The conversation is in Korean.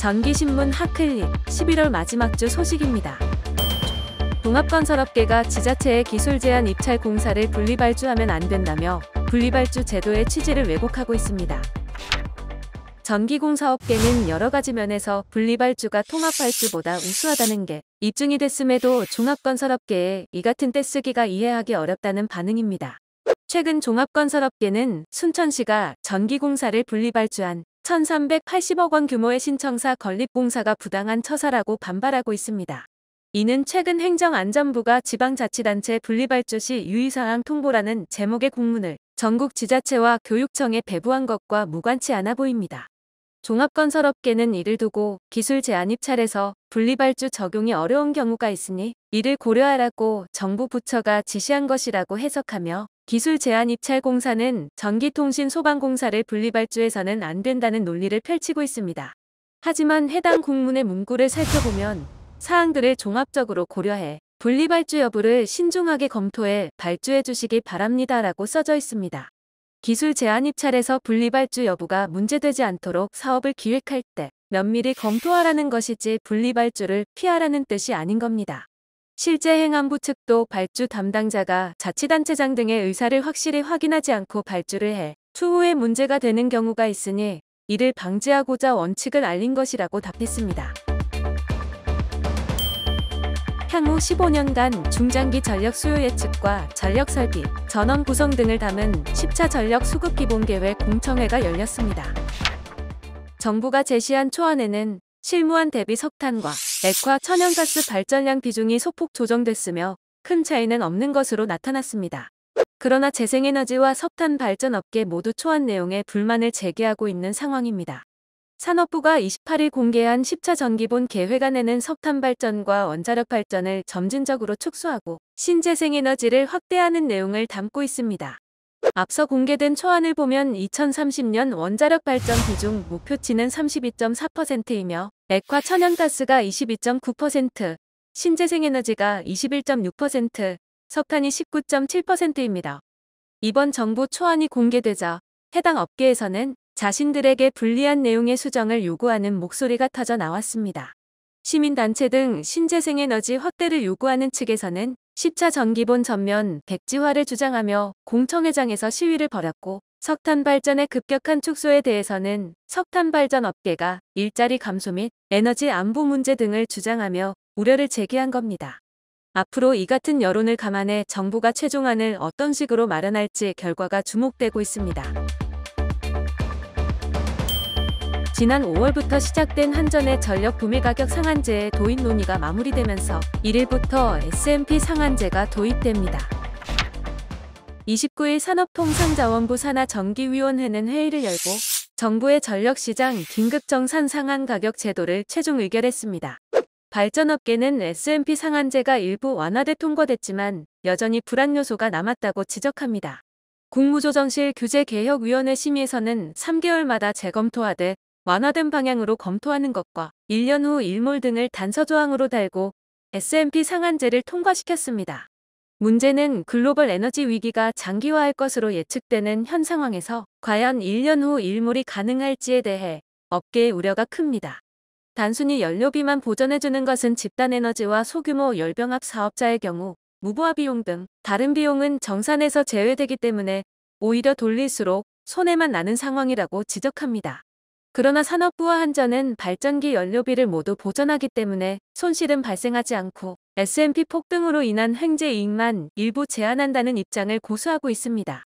전기신문 핫클릭 11월 마지막 주 소식입니다. 종합건설업계가 지자체의 기술 제한 입찰 공사를 분리발주하면 안 된다며 분리발주 제도의 취지를 왜곡하고 있습니다. 전기공사업계는 여러 가지 면에서 분리발주가 통합발주보다 우수하다는 게 입증이 됐음에도 종합건설업계의 이 같은 떼쓰기가 이해하기 어렵다는 반응입니다. 최근 종합건설업계는 순천시가 전기공사를 분리발주한 1,380억 원 규모의 신청사 건립공사가 부당한 처사라고 반발하고 있습니다. 이는 최근 행정안전부가 지방자치단체 분리발주 시 유의사항 통보라는 제목의 공문을 전국 지자체와 교육청에 배부한 것과 무관치 않아 보입니다. 종합건설업계는 이를 두고 기술 제한 입찰에서 분리발주 적용이 어려운 경우가 있으니 이를 고려하라고 정부 부처가 지시한 것이라고 해석하며 기술 제한 입찰 공사는 전기통신 소방공사를 분리발주해서는 안 된다는 논리를 펼치고 있습니다. 하지만 해당 공문의 문구를 살펴보면 사항들을 종합적으로 고려해 분리발주 여부를 신중하게 검토해 발주해 주시기 바랍니다라고 써져 있습니다. 기술 제한 입찰에서 분리발주 여부가 문제되지 않도록 사업을 기획할 때 면밀히 검토하라는 것이지 분리발주를 피하라는 뜻이 아닌 겁니다. 실제 행안부 측도 발주 담당자가 자치단체장 등의 의사를 확실히 확인하지 않고 발주를 해 추후에 문제가 되는 경우가 있으니 이를 방지하고자 원칙을 알린 것이라고 답했습니다. 향후 15년간 중장기 전력 수요 예측과 전력 설비, 전원 구성 등을 담은 10차 전력 수급 기본계획 공청회가 열렸습니다. 정부가 제시한 초안에는 실무안 대비 석탄과 액화 천연가스 발전량 비중이 소폭 조정됐으며 큰 차이는 없는 것으로 나타났습니다. 그러나 재생에너지와 석탄 발전 업계 모두 초안 내용에 불만을 제기하고 있는 상황입니다. 산업부가 28일 공개한 10차 전기본 계획안에는 석탄 발전과 원자력 발전을 점진적으로 축소하고 신재생에너지를 확대하는 내용을 담고 있습니다. 앞서 공개된 초안을 보면 2030년 원자력 발전 비중 목표치는 32.4%이며 액화 천연가스가 22.9%, 신재생에너지가 21.6%, 석탄이 19.7%입니다. 이번 정부 초안이 공개되자 해당 업계에서는 자신들에게 불리한 내용의 수정을 요구하는 목소리가 터져 나왔습니다. 시민단체 등 신재생에너지 확대를 요구하는 측에서는 10차 전기본 전면 백지화를 주장하며 공청회장에서 시위를 벌였고 석탄 발전의 급격한 축소에 대해서는 석탄 발전 업계가 일자리 감소 및 에너지 안보 문제 등을 주장하며 우려를 제기한 겁니다. 앞으로 이 같은 여론을 감안해 정부가 최종안을 어떤 식으로 마련할지 결과가 주목되고 있습니다. 지난 5월부터 시작된 한전의 전력 구매 가격 상한제의 도입 논의가 마무리되면서 1일부터 S&P 상한제가 도입됩니다. 29일 산업통상자원부 산하전기위원회는 회의를 열고 정부의 전력시장 긴급정산 상한 가격 제도를 최종 의결했습니다. 발전업계는 S&P 상한제가 일부 완화돼 통과됐지만 여전히 불안 요소가 남았다고 지적합니다. 국무조정실 규제개혁위원회 심의에서는 3개월마다 재검토하되 완화된 방향으로 검토하는 것과 1년 후 일몰 등을 단서조항으로 달고 S&P 상한제를 통과시켰습니다. 문제는 글로벌 에너지 위기가 장기화할 것으로 예측되는 현 상황에서 과연 1년 후 일몰이 가능할지에 대해 업계의 우려가 큽니다. 단순히 연료비만 보전해주는 것은 집단에너지와 소규모 열병합 사업자의 경우 무부하 비용 등 다른 비용은 정산에서 제외되기 때문에 오히려 돌릴수록 손해만 나는 상황이라고 지적합니다. 그러나 산업부와 한전은 발전기 연료비를 모두 보전하기 때문에 손실은 발생하지 않고 S&P 폭등으로 인한 횡재 이익만 일부 제한한다는 입장을 고수하고 있습니다.